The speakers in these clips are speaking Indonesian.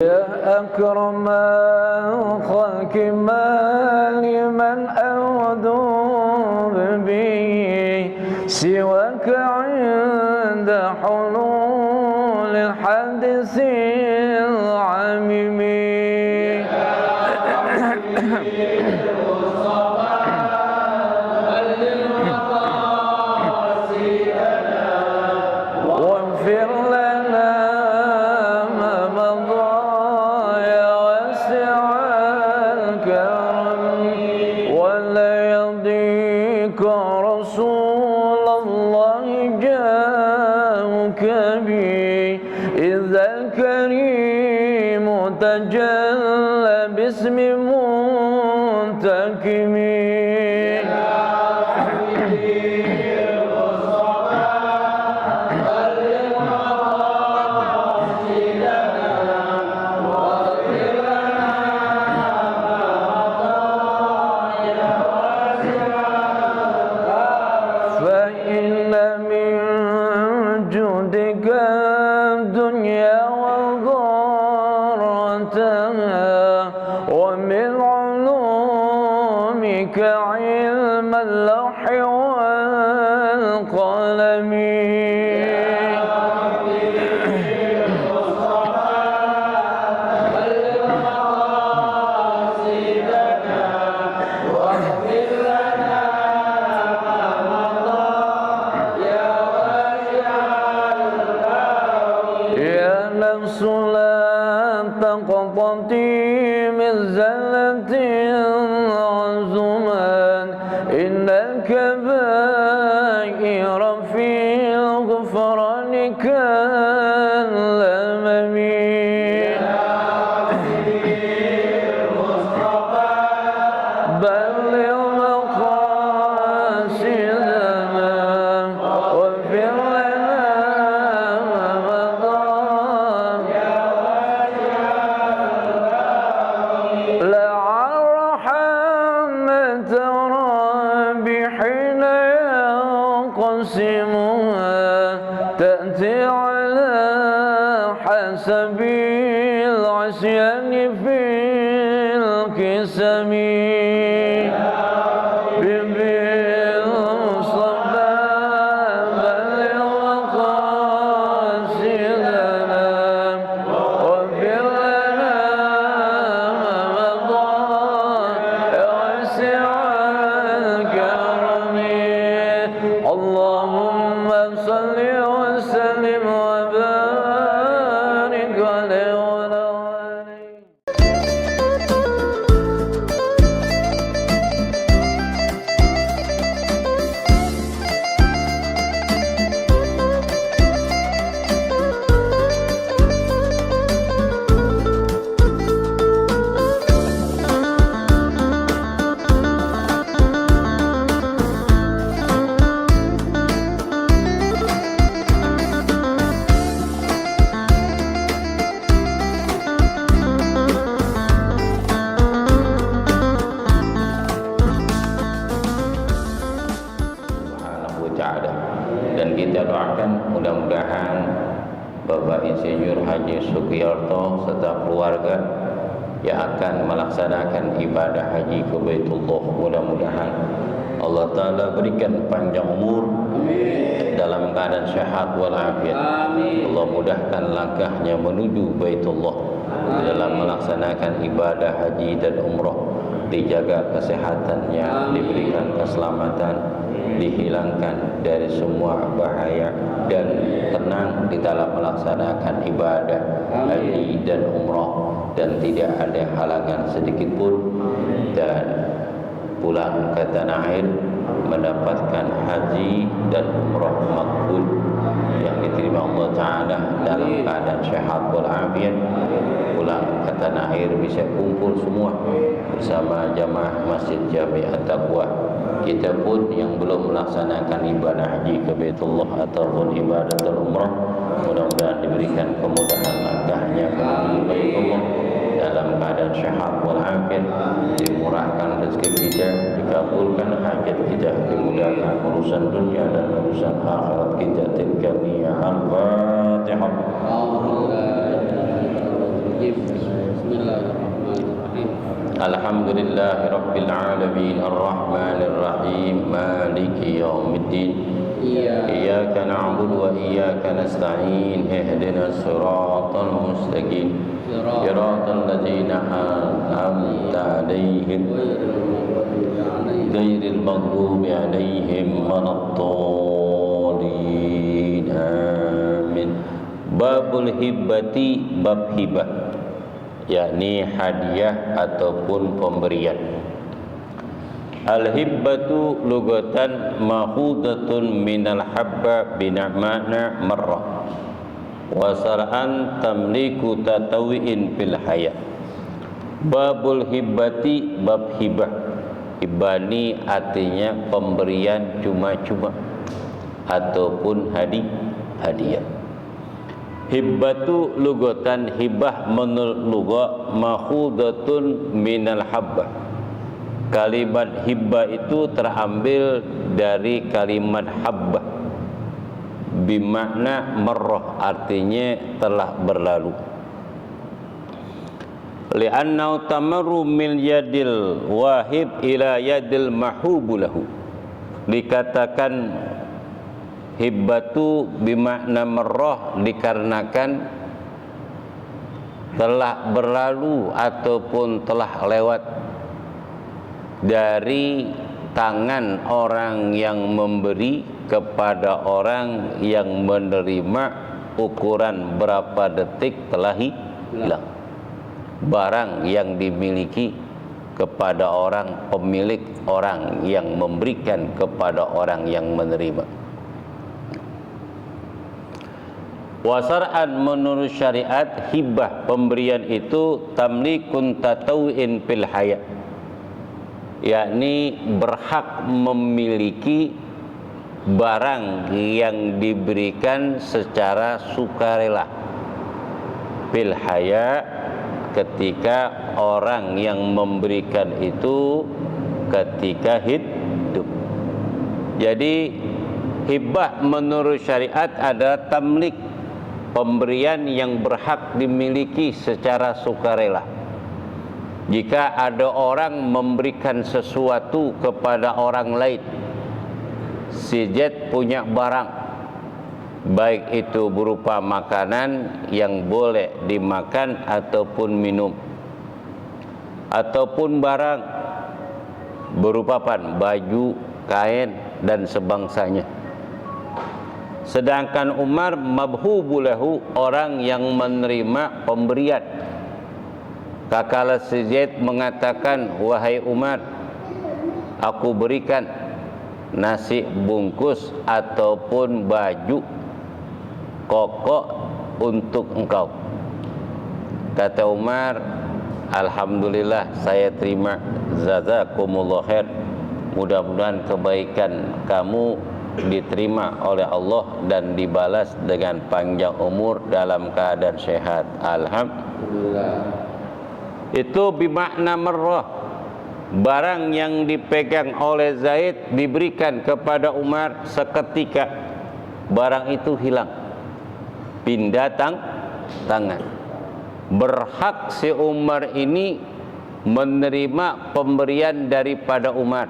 يا أكرم الخلق ما لمن أعوذ به سواك عند حلول الحدث العميم واغفر لنا ما مضى يا واسع الكرم ولا يضيق رسول الله جاءك به إذا الكريم تجلى باسم منتكم فإن من جودك الدنيا وغرتها ومن علومك علم اللوح والقلم يا نفس لا تقطعي من زلة عزمان إن الكبائر في الغفران كالأمم بلغ مقاصدنا واغفر لنا ما مضى لعل رحمة ربي حين يقسمها تأتي على حسب العصيان في القسم بالمصطفى بلغ مقاصدنا واغفر لنا ما مضى يا واسع الكرم اللهم صل وسلم وبارك عليه وعلى آله. Subhanahu wa ta'ala. Dan kita doakan mudah-mudahan Bapak Insinyur Haji Sugiyarto serta keluarga yang akan melaksanakan ibadah haji ke Baitullah, mudah-mudahan Allah Ta'ala berikan panjang umur dalam keadaan sehat walafiat. Allah mudahkan langkahnya menuju Baitullah dalam melaksanakan ibadah haji dan umrah, dijaga kesehatannya, diberikan keselamatan, dihilangkan dari semua bahaya dan tenang di dalam melaksanakan ibadah haji dan umrah dan tidak ada halangan sedikit pun, dan pulang ke tanah air mendapatkan haji dan umrah makbul yang diterima Allah Ta'ala dalam keadaan sehat walafiat. Pulang ke tanah air bisa kumpul semua bersama jamaah Masjid Jami' At-Taqwa. Kita pun yang belum melaksanakan ibadah haji ke Baitullah ataupun ibadah umrah, mudah-mudahan diberikan kemudahan langkahnya menuju Baitullah dalam keadaan sehat walafiat, dimurahkan rezeki kita, dikabulkan hajat kita, dimudahkan urusan dunia dan urusan akhirat kita. Tilka ni'mal Fatihah. الرجيم بسم الله الرحمن الرحيم Alhamdulillahi Rabbil Alamin Ar-Rahmanir Rahim Maliki Yawmiddin Iyyaka na'budu wa iyyaka nasta'in Ihdinas siratal mustaqim Siratal ladzina an'amta 'alaihim ghairil maghdubi 'alaihim waladdallin amin. Babul hibbati, bab hibah, yakni hadiah ataupun pemberian. Al-hibbatu lugatan mahudatun minal habba bina'mana marrah wa sar'an tamliku tatawi'in fil hayat. Babul hibbati, bab hibah. Hibani artinya pemberian cuma-cuma ataupun hadiah. Hibbatu lugatan, hibah menurut lugah mahudatun minal habba. Kalimat hibbah itu terambil dari kalimat habbah, bimakna marrah, artinya telah berlalu. Li'annau tamarru min yadil wahib ila yadil mahubu lahu. Dikatakan hibbatu bimakna marrah dikarenakan telah berlalu ataupun telah lewat dari tangan orang yang memberi kepada orang yang menerima. Ukuran berapa detik telah hilang. Barang yang dimiliki kepada orang, pemilik orang yang memberikan kepada orang yang menerima. Wasar'an menurut syariat, hibah pemberian itu tamlikun tatawin fil hayat, yakni berhak memiliki barang yang diberikan secara sukarela. Fil hayat, ketika orang yang memberikan itu ketika hidup. Jadi hibah menurut syariat adalah tamlik, pemberian yang berhak dimiliki secara sukarela. Jika ada orang memberikan sesuatu kepada orang lain, si Z punya barang, baik itu berupa makanan yang boleh dimakan ataupun minum, ataupun barang berupa baju, kain dan sebangsanya. Sedangkan Umar mabhubulahu, orang yang menerima pemberian. Kakala si Zaid mengatakan, wahai Umar, aku berikan nasi bungkus ataupun baju koko untuk engkau. Kata Umar, alhamdulillah saya terima, jazakumullah khair. Mudah-mudahan kebaikan kamu diterima oleh Allah dan dibalas dengan panjang umur dalam keadaan sehat. Alhamdulillah. Itu bimakna marrah. Barang yang dipegang oleh Zaid diberikan kepada Umar seketika, barang itu hilang, pindah tangan. Berhak si Umar ini menerima pemberian daripada Umar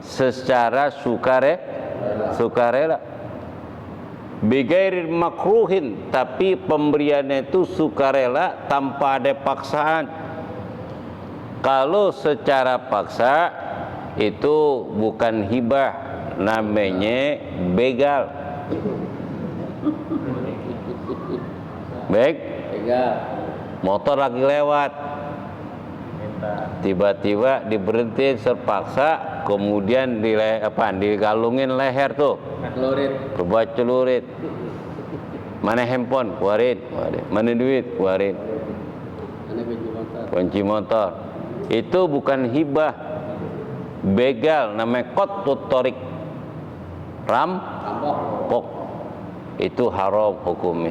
secara sukarela, bigairir makruhin, tapi pemberiannya itu sukarela tanpa ada paksaan. Kalau secara paksa itu bukan hibah, namanya begal. Baik, motor lagi lewat, tiba-tiba diberhentiin terpaksa, kemudian dikalungin leher tuh, berbuat celurit. Mana handphone? Keluarin. Mana duit? Keluarin. Kunci motor. Itu bukan hibah, begal, namanya qat'ut thariq, rampok. Itu haram hukumnya.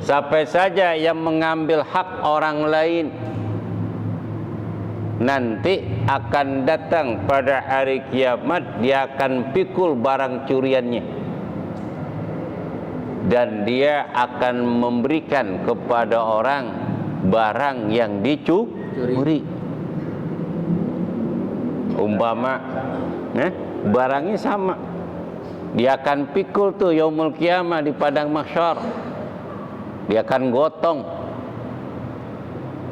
Sampai saja yang mengambil hak orang lain nanti akan datang pada hari kiamat, dia akan pikul barang curiannya. dan dia akan memberikan kepada orang barang yang dicuri. Umpama barangnya sama, dia akan pikul tuh yaumul kiamah di padang mahsyar, dia akan gotong.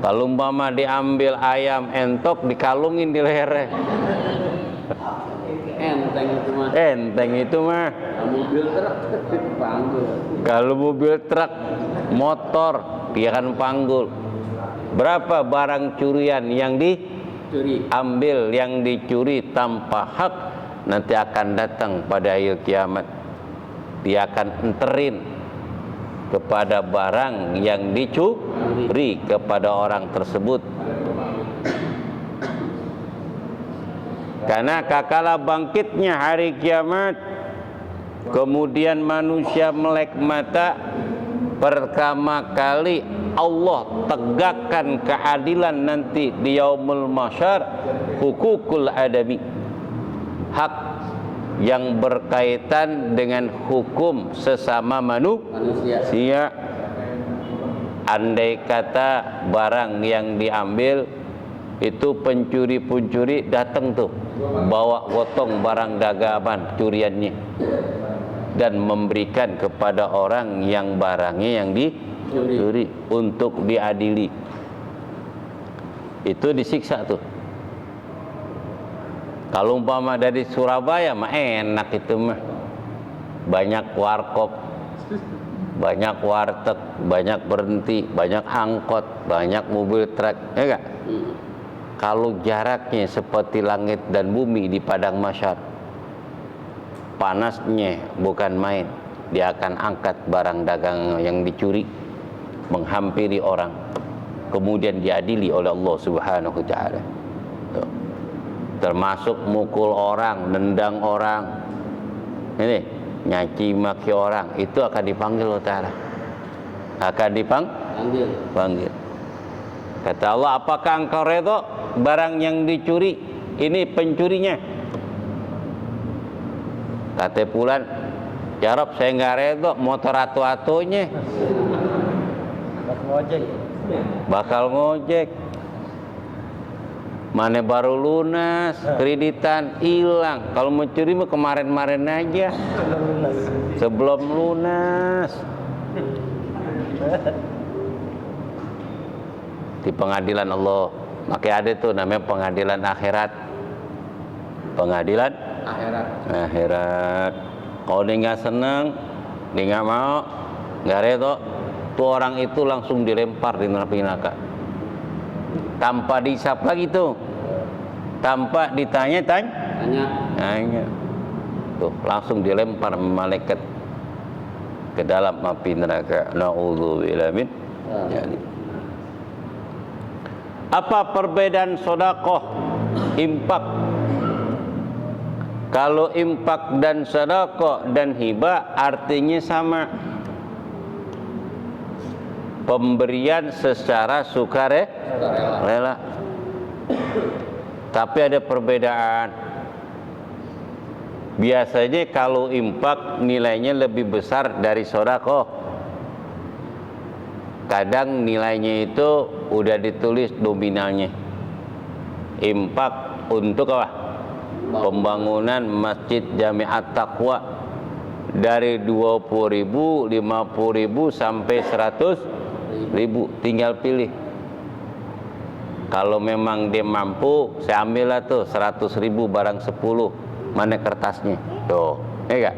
Kalau umpama diambil ayam entok dikalungin di lehernya, enteng itu mah. Mobil truk panggul. Kalau mobil truk, motor, dia akan panggul. Berapa barang curian yang diambil, yang dicuri tanpa hak, nanti akan datang pada hari kiamat. Dia akan enterin kepada barang yang dicuri kepada orang tersebut. Karena kakala bangkitnya hari kiamat, kemudian manusia melek mata, pertama kali Allah tegakkan keadilan nanti di yaumul mahsyar, hukukul adami, hak yang berkaitan dengan hukum sesama manusia. Andai kata barang yang diambil itu pencuri-pencuri datang tuh bawa gotong barang dagangan curiannya dan memberikan kepada orang yang barangnya yang dicuri untuk diadili, itu disiksa tuh. Kalau umpama dari Surabaya mah enak itu mah, banyak warkop, banyak warteg, banyak berhenti, banyak angkot, banyak mobil truk, ya gak? Kalau jaraknya seperti langit dan bumi di padang mahsyar, panasnya bukan main. Dia akan angkat barang dagang yang dicuri, menghampiri orang, kemudian diadili oleh Allah Subhanahu wa taala. Termasuk mukul orang, nendang orang, ini nyaci maki orang, itu akan dipanggil Allah Ta'ala, akan dipanggil. Kata Allah, apakah engkau redha barang yang dicuri ini pencurinya? Kata Fulan, ya Rob, saya nggak redha, motor atu-atunya bakal ngojek. Mana baru lunas, kreditan hilang. Kalau mencuri mah kemarin-kemarin aja, sebelum lunas. Di pengadilan Allah, makanya ada tuh namanya pengadilan akhirat. Pengadilan akhirat. Kalau dia nggak seneng, dia nggak mau, nggak redha, tuh orang itu langsung dilempar di neraka. Tanpa dihisap lagi tuh, tanpa ditanya, tuh langsung dilempar malaikat ke dalam api neraka. Na'udzubillah min dzalik. Apa perbedaan sedekah, infak? Kalau infak dan sedekah dan hibah artinya sama, pemberian secara sukarela. Tapi ada perbedaan. Biasanya kalau infak nilainya lebih besar dari sedekah. Kadang nilainya itu udah ditulis nominalnya. Infak untuk apa? Pembangunan Masjid Jami'at Taqwa dari 20.000, 50.000 sampai 100.000, tinggal pilih. Kalau memang dia mampu, saya ambillah tuh 100.000 barang 10, mana kertasnya? Tuh, ya gak?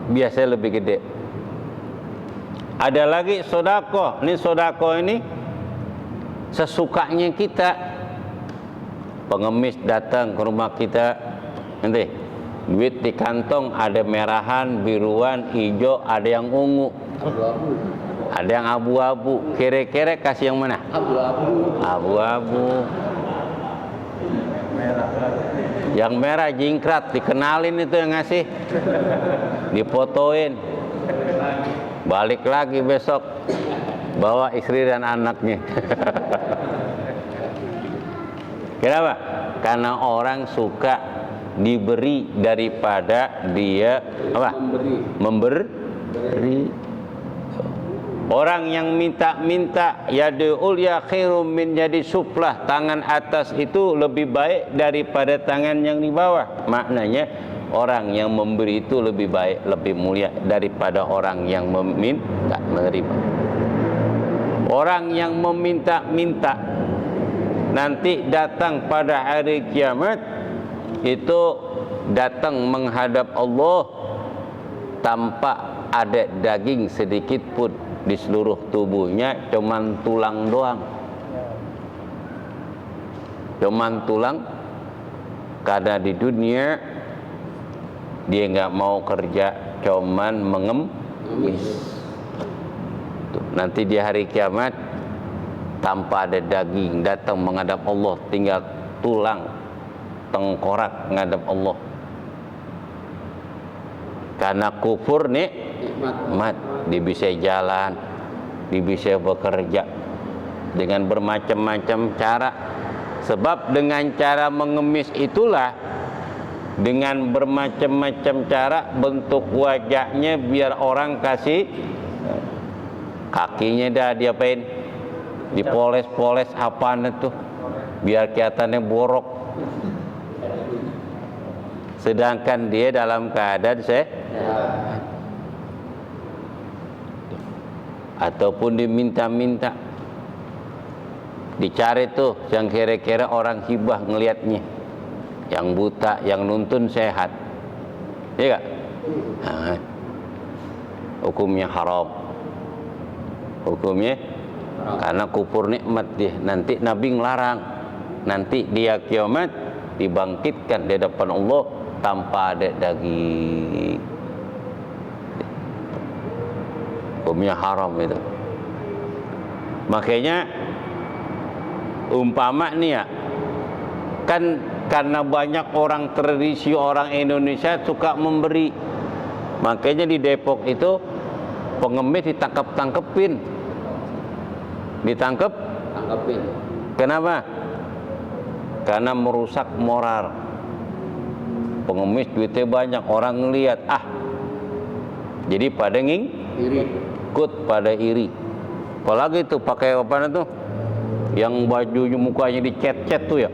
Biasanya lebih gede. Ada lagi sedekah. Ini sedekah ini sesukanya kita. Pengemis datang ke rumah kita, nanti duit di kantong ada merahan, biruan, hijau, ada yang ungu, ada yang abu-abu. Kira-kira kasih yang mana? Abu-abu. Yang merah jingkrat, dikenalin itu yang ngasih, difotoin, balik lagi besok bawa istri dan anaknya. Kenapa? Karena orang suka diberi daripada dia apa? Memberi. Orang yang minta-minta yadul ya khairum min yadi suflah, tangan atas itu lebih baik daripada tangan yang di bawah. Maknanya orang yang memberi itu lebih baik, lebih mulia daripada orang yang menerima. Orang yang meminta-minta nanti datang pada hari kiamat itu datang menghadap Allah tanpa ada daging sedikit pun di seluruh tubuhnya, cuman tulang doang. Cuman tulang, karena di dunia dia nggak mau kerja, cuman mengemis. Nanti di hari kiamat tanpa ada daging datang menghadap Allah, tinggal tulang tengkorak menghadap Allah. Karena kufur nikmat, dia bisa jalan, dia bisa bekerja dengan bermacam-macam cara. Sebab dengan cara mengemis itulah, dengan bermacam-macam cara bentuk wajahnya biar orang kasih, kakinya dah diapain, dipoles-poles apaan itu biar kelihatannya borok, sedangkan dia dalam keadaan ataupun diminta-minta, dicari tuh yang kira-kira orang hibah ngelihatnya, yang buta, yang nuntun sehat, iya gak? Nah, hukumnya haram, hukumnya karena kufur nikmat dia. Nanti Nabi ngelarang, nanti dia kiamat dibangkitkan di depan Allah tanpa ada daging. Hukumnya haram itu. Makanya umpama nih ya, kan karena banyak orang tradisi orang Indonesia suka memberi, makanya di Depok itu pengemis ditangkepin. Kenapa? Karena merusak moral. Pengemis duitnya banyak, orang ngelihat, jadi pada ikut pada iri. Apalagi tuh pakai apa tuh, yang bajunya mukanya dicet-cet tuh ya.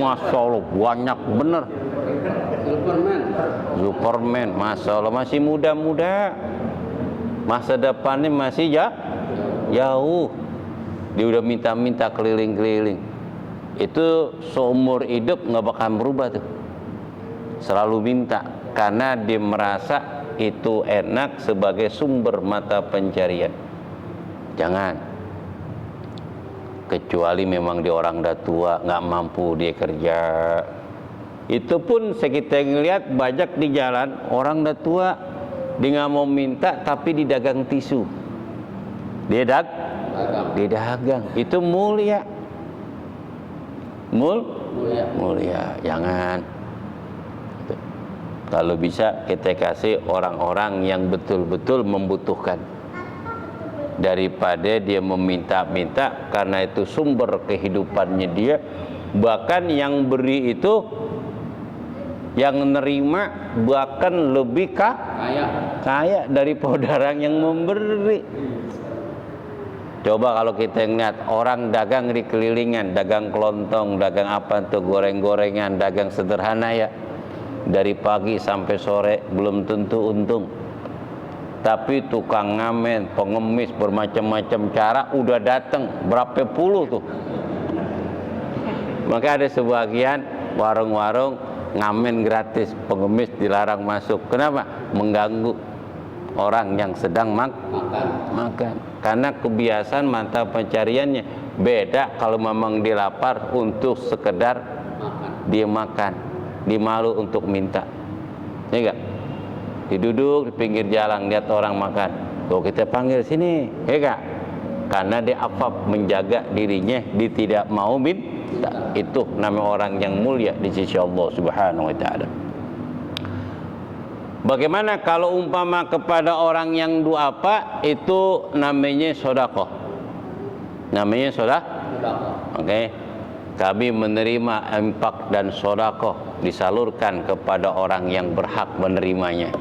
Masya Allah banyak bener. Superman, Masya Allah masih muda-muda, masa depannya masih jauh. Dia udah minta-minta keliling-keliling. Itu seumur hidup nggak bakal berubah tuh. Selalu minta karena dia merasa itu enak sebagai sumber mata pencarian. Jangan. Kecuali memang dia orang dah tua, nggak mampu dia kerja. Itu pun kita ngelihat banyak di jalan orang dah tua, dia nggak mau minta tapi di dagang tisu. Dia dagang. Itu mulia. Mulia. Jangan. Kalau bisa kita kasih orang-orang yang betul-betul membutuhkan, daripada dia meminta-minta karena itu sumber kehidupannya dia. Bahkan yang beri itu, yang nerima bahkan lebih kaya daripada orang yang memberi. Coba kalau kita ngeliat orang dagang di kelilingan, dagang kelontong, dagang apa tuh, goreng-gorengan, dagang sederhana ya, dari pagi sampai sore belum tentu untung. Tapi tukang ngamen, pengemis bermacam-macam cara udah datang berapa puluh tuh. Maka ada sebagian warung-warung ngamen gratis, pengemis dilarang masuk. Kenapa? Mengganggu orang yang sedang makan. Karena kebiasaan mata pencariannya beda kalau memang dia lapar untuk sekedar dia makan, dia malu untuk minta. Ya enggak? Diduduk di pinggir jalan lihat orang makan, tuh kita panggil sini, ya enggak? Karena dia afaf menjaga dirinya, dia tidak mau minta. Itu nama orang yang mulia di sisi Allah Subhanahu wa taala. Bagaimana kalau umpama kepada orang yang duafa, itu namanya sedekah. Namanya sedekah. Oke. kami menerima infak dan sedekah disalurkan kepada orang yang berhak menerimanya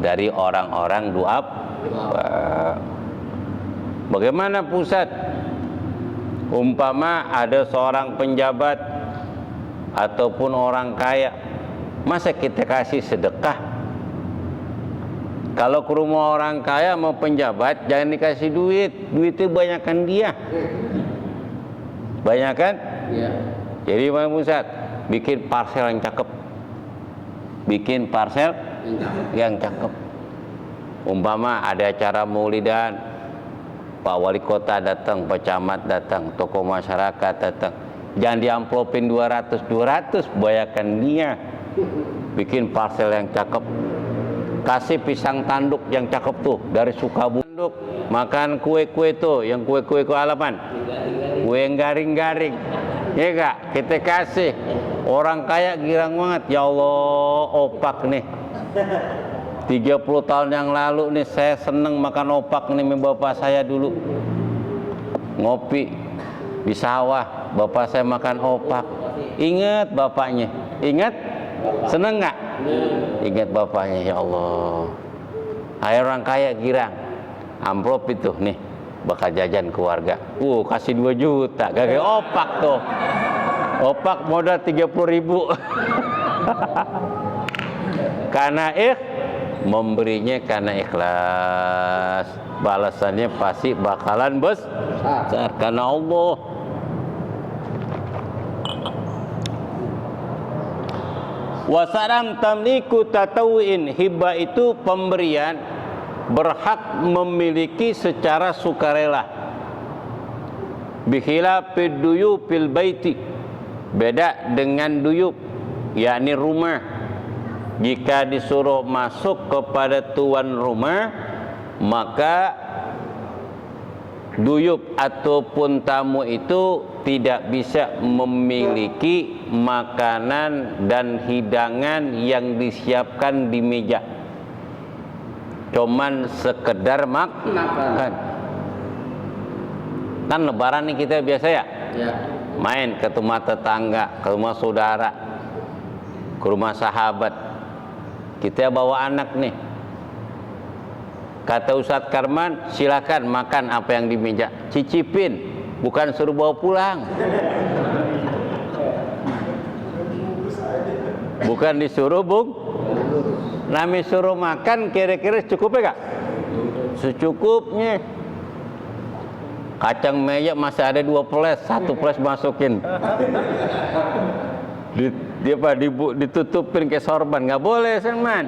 dari orang-orang duafa. Bagaimana pusat? Umpama ada seorang penjabat ataupun orang kaya, masa kita kasih sedekah? Kalau ke rumah orang kaya mau penjabat, jangan dikasih duit. Duit itu banyakkan dia. Banyakkan? Iya. Jadi Pak Pusat, bikin parsel yang cakep. Bikin parsel yang cakep. Umpama ada acara maulidan, Pak Wali Kota datang, Pak Camat datang, tokoh masyarakat datang. Jangan diamplopin 200, bayarkan dia. Bikin parsel yang cakep. Kasih pisang tanduk yang cakep tuh dari Sukabumi. Tanduk, makan kue-kue tuh, yang kue-kue ke alapan. Kue yang garing-garing. Ya Kak, kita kasih. Orang kaya girang banget. Ya Allah, opak nih. 30 tahun yang lalu nih saya seneng makan opak nih sama bapak saya dulu. Ngopi di sawah, bapak saya makan opak. Ingat bapaknya. Ingat? Seneng nggak? Ingat bapaknya, ya Allah. Hai orang kaya girang. Amplop itu nih, bakal jajan keluarga. Kasih 2 juta. Gak kayak opak tuh. Opak modal 30.000. Karena memberinya karena ikhlas. Balasannya pasti bakalan besar karena Allah. Wasalam tamliku tatawin, hibah itu pemberian berhak memiliki secara sukarela. Bikhilafid duyufil baiti, beda dengan duyuf, yakni rumah. Jika disuruh masuk kepada tuan rumah, maka duyuf ataupun tamu itu tidak bisa memiliki makanan dan hidangan yang disiapkan di meja. Cuman sekedar makan. Kan lebaran nih kita biasa ya? Main ke rumah tetangga, ke rumah saudara, ke rumah sahabat. Kita bawa anak nih. Kata Ustadz Karman, silakan makan apa yang di meja. Cicipin, bukan suruh bawa pulang. Bukan disuruh Nami suruh makan, kira-kira cukup ya Kak? Secukupnya. Kacang meja masih ada 2 ples, 1 ples masukin. Ditutupin ke sorban, nggak boleh Salman.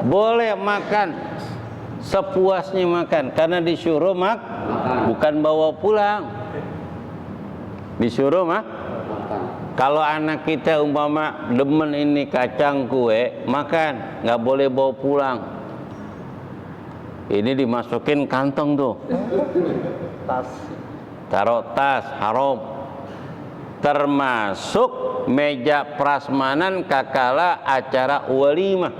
Boleh makan sepuasnya makan, karena disuruh bukan bawa pulang. Disuruh Kalau anak kita umpama demen ini kacang kue, makan, nggak boleh bawa pulang. Ini dimasukin kantong tuh. Tas. Taruh tas, haram. Termasuk meja prasmanan kakala acara walimah.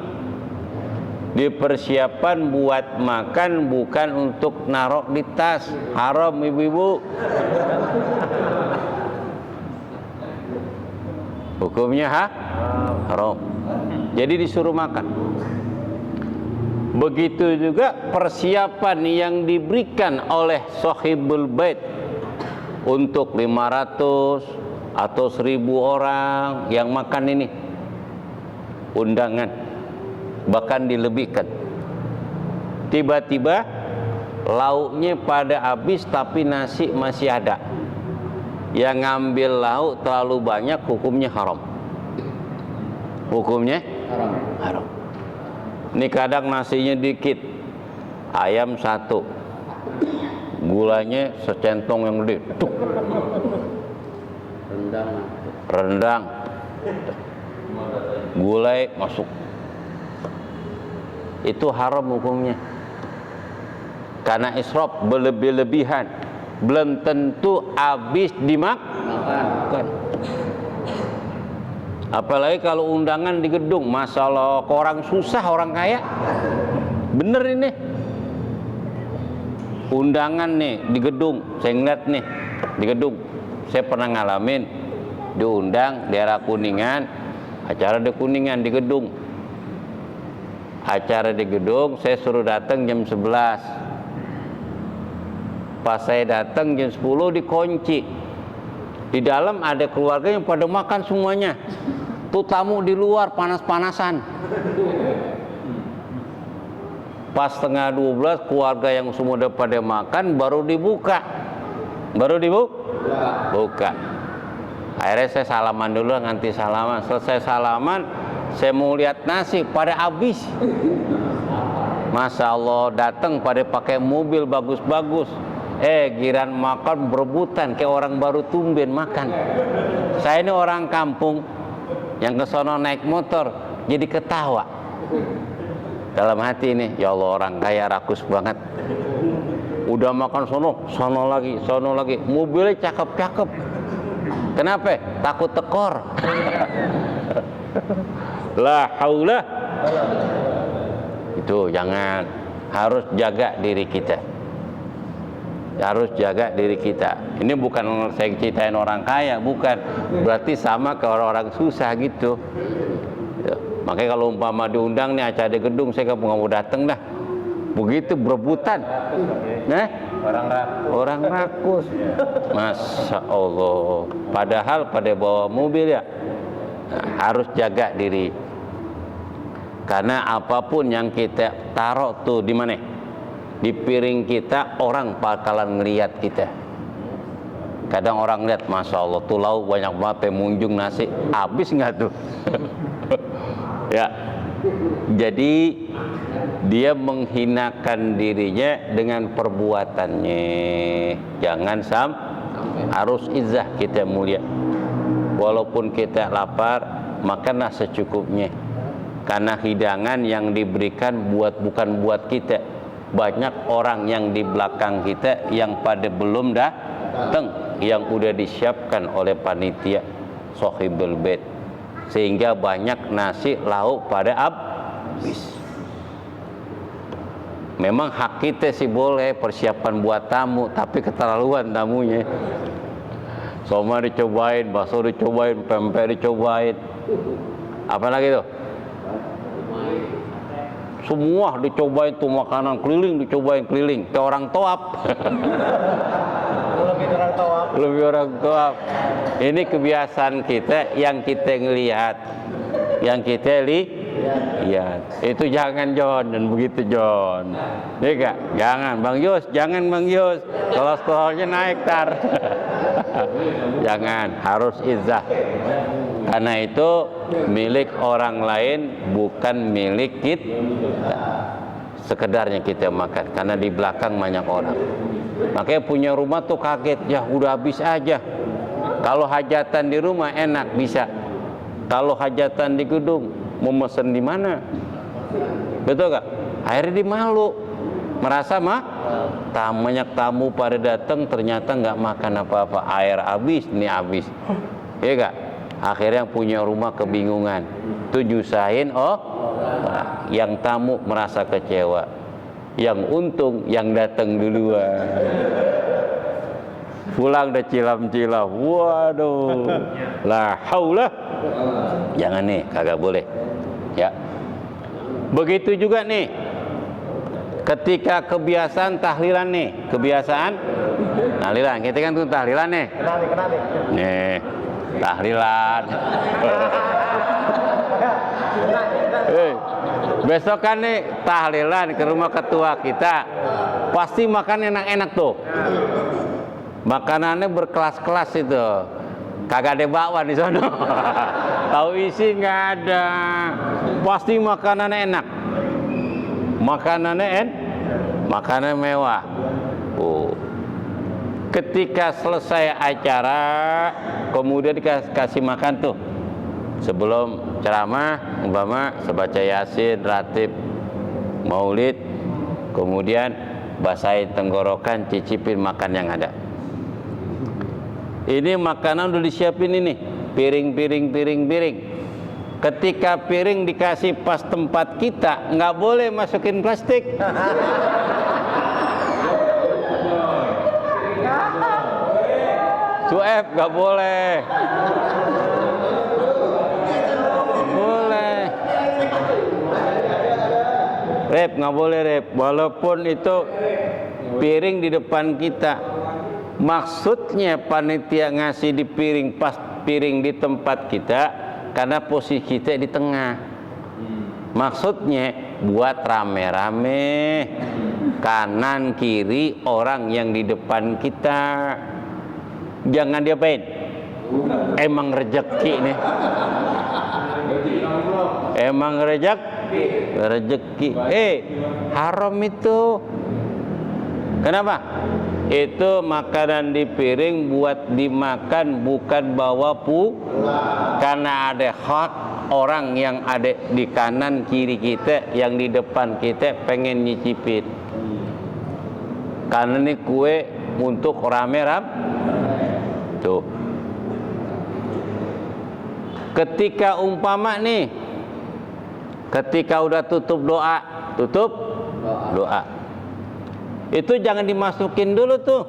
Dipersiapkan buat makan, bukan untuk naruh di tas. Haram ibu-ibu. Hukumnya haram. Jadi disuruh makan. Begitu juga persiapan yang diberikan oleh sahibul bait untuk 500 atau 1000 orang yang makan ini. Undangan. Bahkan dilebihkan. Tiba-tiba lauknya pada habis tapi nasi masih ada. Yang ngambil lauk terlalu banyak, hukumnya haram. Hukumnya haram. Ini kadang nasinya dikit, ayam 1, gulanya secentong yang gede, rendang, gulai masuk. Itu haram hukumnya. Karena israf, berlebih-lebihan, belum tentu habis dimakan. Apalagi kalau undangan di gedung, masalah orang susah, orang kaya. Bener ini. Undangan nih di gedung, saya ngeliat nih di gedung. Saya pernah ngalamin diundang daerah Kuningan, acara di Kuningan di gedung. Acara di gedung, saya suruh datang jam 11. Pas saya datang jam 10 dikunci. Di dalam ada keluarga yang pada makan semuanya. Tuh tamu di luar panas-panasan. Pas setengah 12 keluarga yang semua udah pada makan baru dibuka. Buka. Akhirnya saya salaman dulu, nganti salaman. Selesai salaman, saya mau lihat nasi pada habis. Masya Allah, datang pada pakai mobil bagus-bagus. Giran makan berebutan kayak orang baru tumben makan. Saya ini orang kampung yang ke sono naik motor jadi ketawa. Dalam hati ini, ya Allah orang kaya rakus banget. Udah makan sono lagi. Mobilnya cakep-cakep. Kenapa? Takut tekor. La haula. Itu jangan, harus jaga diri kita. Ini bukan saya ceritain orang kaya, bukan. Berarti sama ke orang-orang susah gitu. Makanya kalau umpama diundang nih acara di gedung, saya nggak mau datang dah. Begitu berebutan, orang rakus. Masya Allah. Padahal pada bawa mobil ya, harus jaga diri. Karena apapun yang kita taruh tuh di mana? Di piring kita, orang bakalan ngelihat kita. Kadang orang lihat, Masya Allah tuh lauk banyak banget, pengunjung nasi, habis nggak tuh? Ya, jadi dia menghinakan dirinya dengan perbuatannya. Jangan harus izzah kita mulia. Walaupun kita lapar, makanlah secukupnya. Karena hidangan yang diberikan bukan buat kita. Banyak orang yang di belakang kita yang pada belum datang, yang udah disiapkan oleh panitia Sohibul Bait. Sehingga banyak nasi lauk pada habis. Memang hak kita sih boleh persiapan buat tamu, tapi keterlaluan tamunya. Soma dicobain, bakso dicobain, pempek dicobain. Apa lagi tuh? Semua dicobain tuh, makanan dicobain keliling. Kayak orang toap. Lebih orang toap. Ini kebiasaan kita yang kita ngelihat, yang kita lihat. Itu jangan John, dan begitu John. Iya gak? Jangan Bang Yus. Kolesterolnya naik tar. Jangan, harus izzah. Karena itu milik orang lain, bukan milik kita. Sekedarnya kita makan, karena di belakang banyak orang. Makanya punya rumah tuh kaget, ya udah habis aja. Kalau hajatan di rumah enak bisa. Kalau hajatan di gedung, mau mesen di mana? Betul gak? Akhirnya dimalu, merasa banyak tamu pada datang ternyata nggak makan apa-apa, air habis, ini habis, iya gak? Akhirnya yang punya rumah kebingungan, tuh nyusahin, yang tamu merasa kecewa, yang untung yang datang duluan. Pulang udah cilam-cilam, waduh, la haula. Jangan nih, kagak boleh. Ya. Begitu juga nih, ketika kebiasaan tahlilan nih, tahlilan, kita kan tuh tahlilan nih. Nih, tahlilan. Besok kan nih tahlilan ke rumah ketua kita, pasti makan enak-enak tuh. Makanannya berkelas-kelas itu, kagak ada bakwan di sana. Tahu isi nggak ada, pasti makanannya enak, makanan mewah. Ketika selesai acara, kemudian dikasih makan tuh. Sebelum ceramah, umpama sebaca Yasin, ratib, maulid, kemudian basahin tenggorokan, cicipin makan yang ada. Ini makanan udah disiapin ini, piring. Ketika piring dikasih pas tempat kita, nggak boleh masukin plastik. F nggak boleh. Boleh. Rep nggak boleh rep. Walaupun itu piring di depan kita. Maksudnya panitia ngasih di piring pas piring di tempat kita karena posisi kita di tengah. Maksudnya buat rame-rame kanan kiri orang yang di depan kita. Jangan diapain? Emang rezeki nih. Emang rezeki. Haram itu. Kenapa? Itu makanan di piring buat dimakan, bukan bawa karena ada hak orang yang ada di kanan kiri kita, yang di depan kita pengen nyicipin. Karena ini kue untuk rame-rame. Tuh. Ketika umpama nih, ketika udah tutup doa, itu jangan dimasukin dulu tuh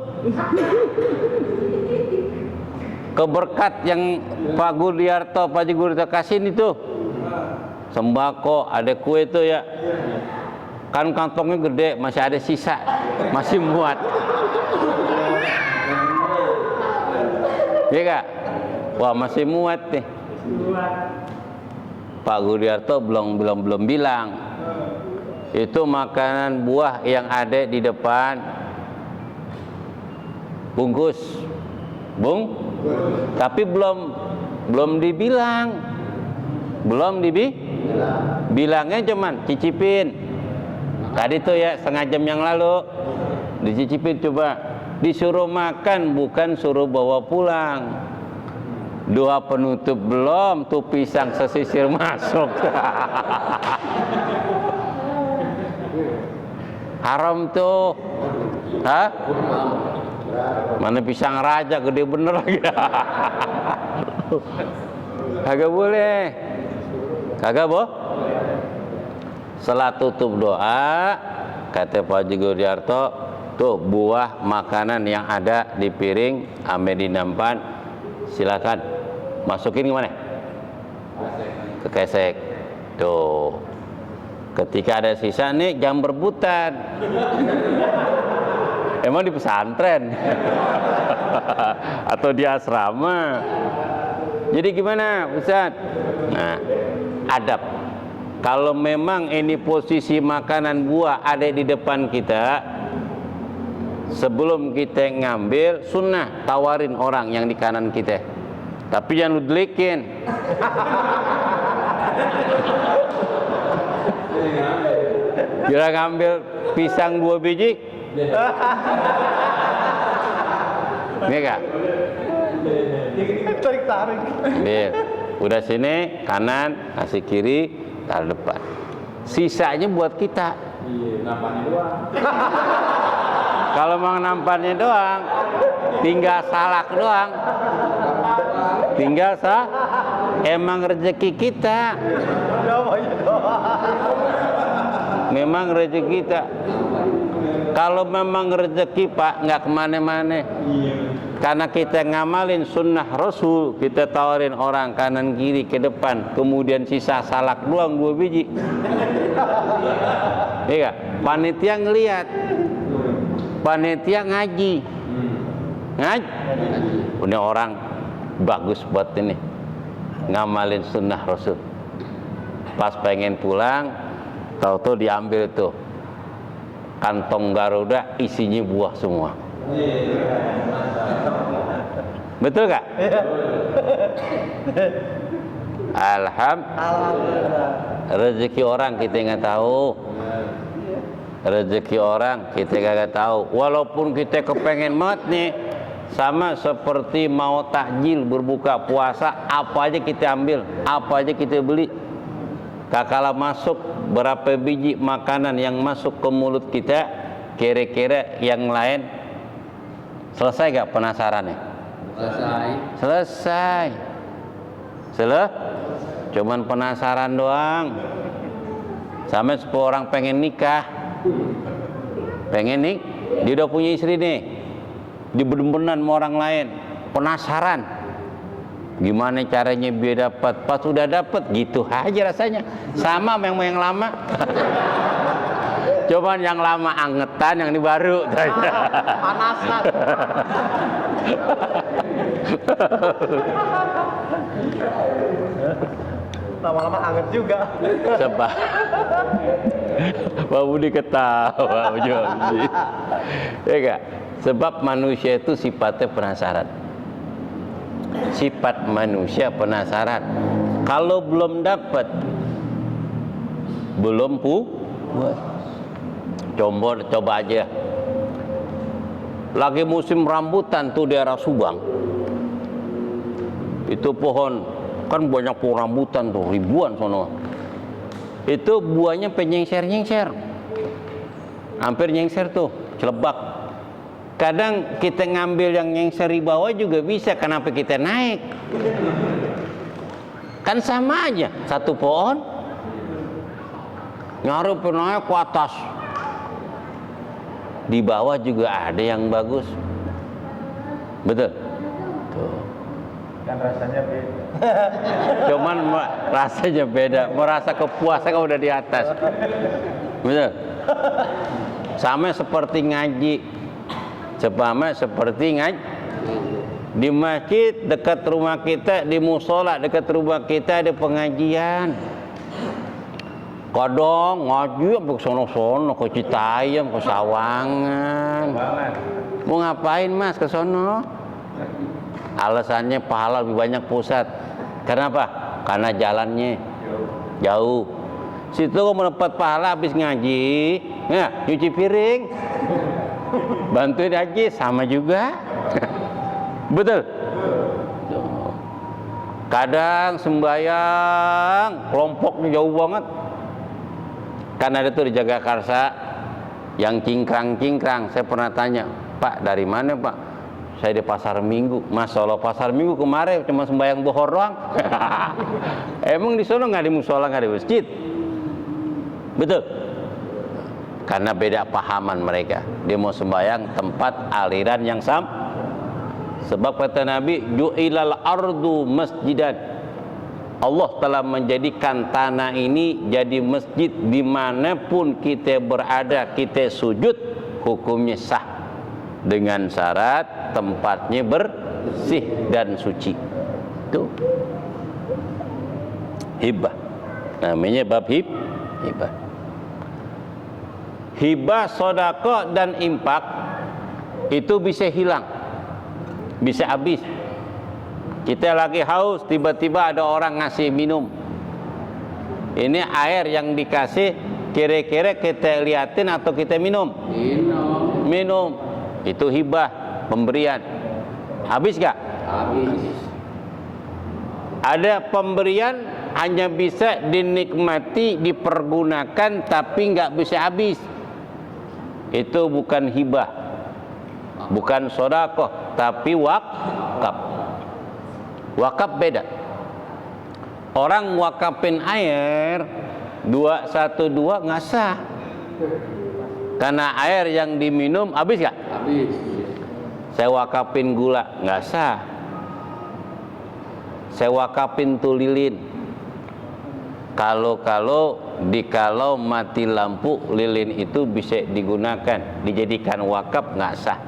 keberkat yang Pak Gudiarto, Pak Gudiarto kasih itu sembako, ada kue itu ya, kan kantongnya gede, masih ada sisa, masih muat, ya kak? Wah masih muat nih. Pak Gudiarto belum bilang. Itu makanan buah yang ada di depan bungkus, tapi belum dibilang, bilangnya cuman cicipin. Tadi tuh ya setengah jam yang lalu dicicipin, coba disuruh makan, bukan suruh bawa pulang. Doa penutup belum, tuh pisang sesisir masuk. Haram tuh. Hah? Mana pisang raja gede bener lagi. Kagak boleh. Kagak boh. Setelah tutup doa, kata Pak Gudiarto, tuh buah makanan yang ada di piring ame di nampan, silakan masukin kemana? Ke kesek. Tuh. Ketika ada sisa nih jangan berebutan. Emang di pesantren atau di asrama. Jadi gimana Ustaz? Nah, adab. Kalau memang ini posisi makanan buah ada di depan kita, sebelum kita ngambil sunnah tawarin orang yang di kanan kita. Tapi jangan lu delikin. Kira ngambil pisang 2 biji. Ini kak. Tarik. Udah sini kanan, kasih kiri, taruh depan. Sisanya buat kita. Nampannya doang. Kalau mau nampannya doang, tinggal salak doang. Emang rezeki kita. Memang rezeki kita. Kalau memang rezeki Pak nggak kemana-mana. Karena kita ngamalin sunnah Rasul, kita tawarin orang kanan kiri ke depan, kemudian sisa salak doang 2 biji. Iya, panitia ngelihat, panitia ngaji. Ini orang bagus buat ini, ngamalin sunnah Rasul. Pas pengen pulang, tahu-tahu diambil tuh kantong Garuda isinya buah semua. Betul gak? Alhamdulillah. Rezeki orang kita nggak tahu. Rezeki orang kita nggak tahu. Walaupun kita kepengen banget nih, sama seperti mau takjil berbuka puasa, apa aja kita ambil, apa aja kita beli. Kakala masuk berapa biji makanan yang masuk ke mulut kita, kira-kira yang lain selesai gak penasarannya? Selesai. Cuman penasaran doang. Sama seperti orang pengen nikah, dia udah punya istri nih, dibener-beneran sama orang lain, penasaran gimana caranya biar dapat. Pas sudah dapat gitu aja rasanya, sama yang lama. Cuman yang lama angetan, yang ini baru. Panasan. Lama-lama anget juga. Sebab Pak Budi ketawa, Jondi. Ya gak? Sebab manusia itu sifatnya penasaran. Sifat manusia penasaran. Kalau belum dapat, belum puas. Coba aja. Lagi musim rambutan tuh daerah Subang. Itu pohon, kan banyak pohon rambutan tuh, ribuan sono. Itu buahnya penyengser-nyengser. Hampir nyengser tuh, celebak. Kadang kita ngambil yang nyengser di bawah juga bisa, kenapa kita naik? Kan sama aja, satu pohon nyarup naik ke atas. Di bawah juga ada yang bagus. Betul? Tuh. Kan rasanya beda. Cuman rasanya beda. Merasa kepuasan kalau udah di atas. Betul? Sama seperti ngaji. Sama seperti ngaji. Di masjid dekat rumah kita, di musola dekat rumah kita ada pengajian. Kadang ngaji ke sono-sono, ke Citayam, ke Sawangan. Mau ngapain Mas ke sono? Alasannya pahala lebih banyak pusat. Kenapa? Karena jalannya jauh. Situ kok mendapat pahala habis ngaji, ya, nyuci piring, bantuin haji sama juga. Betul? Kadang sembahyang kelompoknya jauh banget. Karena ada tuh di Jagakarsa yang cingkrang-cingkrang. Saya pernah tanya, Pak dari mana Pak? Saya di Pasar Minggu. Masya Allah, Pasar Minggu kemarin cuma sembahyang duhur doang. Emang di sana nggak di musola, nggak di masjid? Betul? Karena beda pahaman mereka. Dia mau sembahyang tempat aliran yang sama. Sebab kata Nabi, ju'ilal ardu masjidan. Allah telah menjadikan tanah ini jadi masjid. Dimanapun kita berada, kita sujud, hukumnya sah. Dengan syarat tempatnya bersih dan suci. Itu hibah. Namanya bab hibah. Hibah, sedekah dan infak itu bisa hilang, bisa habis. Kita lagi haus, tiba-tiba ada orang ngasih minum. Ini air yang dikasih, kira-kira kita liatin atau kita minum? Minum. Itu hibah, pemberian. Habis gak? Habis. Ada pemberian hanya bisa dinikmati, dipergunakan, tapi nggak bisa habis. Itu bukan hibah, bukan sedekah, tapi wakaf. Wakaf beda. Orang wakafin air 212 nggak sah. Karena air yang diminum habis gak? Habis. Saya wakafin gula nggak sah. Saya wakafin tuh lilin. Kalau mati lampu, lilin itu bisa digunakan, dijadikan wakaf, nggak sah.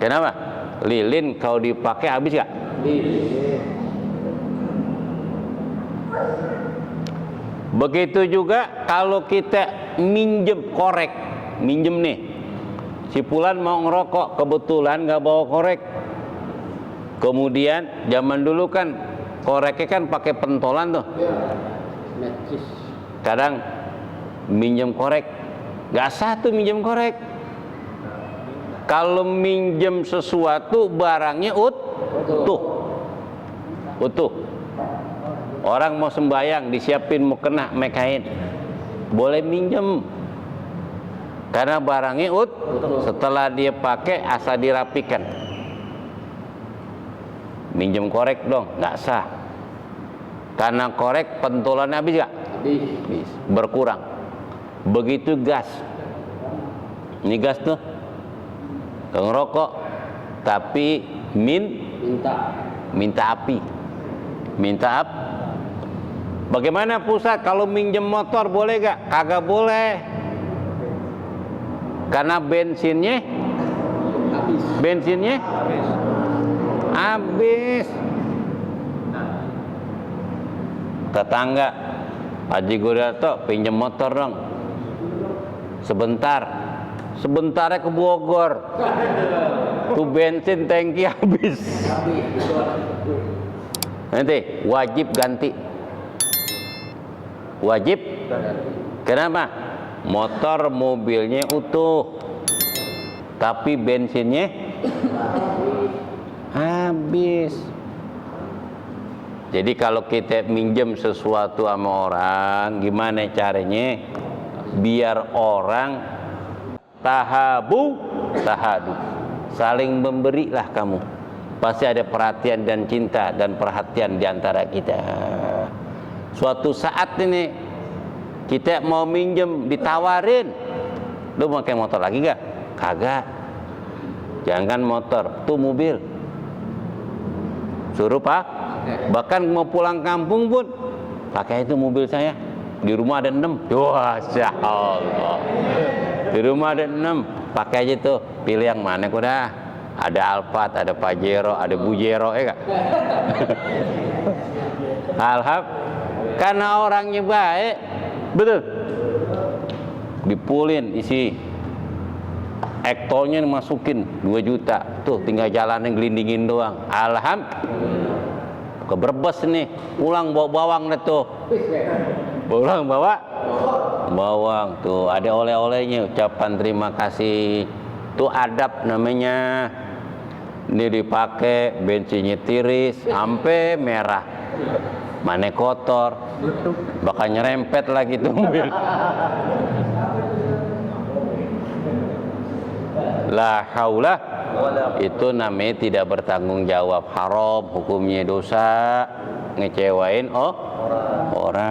Kenapa? Lilin kalau dipakai habis gak? Begitu juga kalau kita minjem korek, minjem nih, si Fulan mau ngerokok, kebetulan nggak bawa korek. Kemudian zaman dulu kan koreknya kan pakai pentolan tuh. Kadang minjem korek, nggak sah tuh minjem korek. Kalau minjem sesuatu barangnya utuh. Orang mau sembahyang disiapin mukena mekain, boleh minjem. Karena barangnya setelah dia pakai asal dirapikan. Minjem korek dong, nggak sah. Karena korek pentolannya habis gak? Habis. Berkurang. Begitu gas. Ini gas tuh ngerokok, tapi minta api. Minta apa? Bagaimana pusat kalau minjem motor boleh gak? Kagak boleh. Karena bensinnya habis. Tetangga, Haji Guriarto pinjem motor dong. Sebentarnya ke Bogor. Tuh bensin tangki habis. Nanti wajib ganti. Wajib. Kenapa? Motor mobilnya utuh, tapi bensinnya habis. Jadi kalau kita minjem sesuatu sama orang, gimana caranya biar orang tahadu, saling memberilah kamu. Pasti ada perhatian dan cinta dan perhatian di antara kita. Suatu saat ini kita mau minjem, ditawarin, lu mau pakai motor lagi gak? Kagak. Jangan motor, tuh mobil. Suruh pak. Bahkan mau pulang kampung pun pakai itu mobil saya. Di rumah ada 6. Masya Allah. Di rumah ada 6. Pakai aja tuh. Pilih yang mana kuda. Ada Alphard, ada Pajero, ada Bujero, ya kak? Alhamdulillah. Karena orangnya baik, betul. Dipulin isi. Ektolnya masukin 2 juta. Tuh tinggal jalannya gelindingin doang. Alhamdulillah. Ke Brebes nih, pulang bawa bawang deh tuh. Pulang bawa bawang tuh, ada oleh-olehnya, ucapan terima kasih. Tuh adab namanya. Ini dipakai, bensinnya tiris, sampai merah. Mana kotor, bakal nyerempet lagi tuh mobil. La haula, itu namanya tidak bertanggung jawab, haram, hukumnya dosa, ngecewain orang.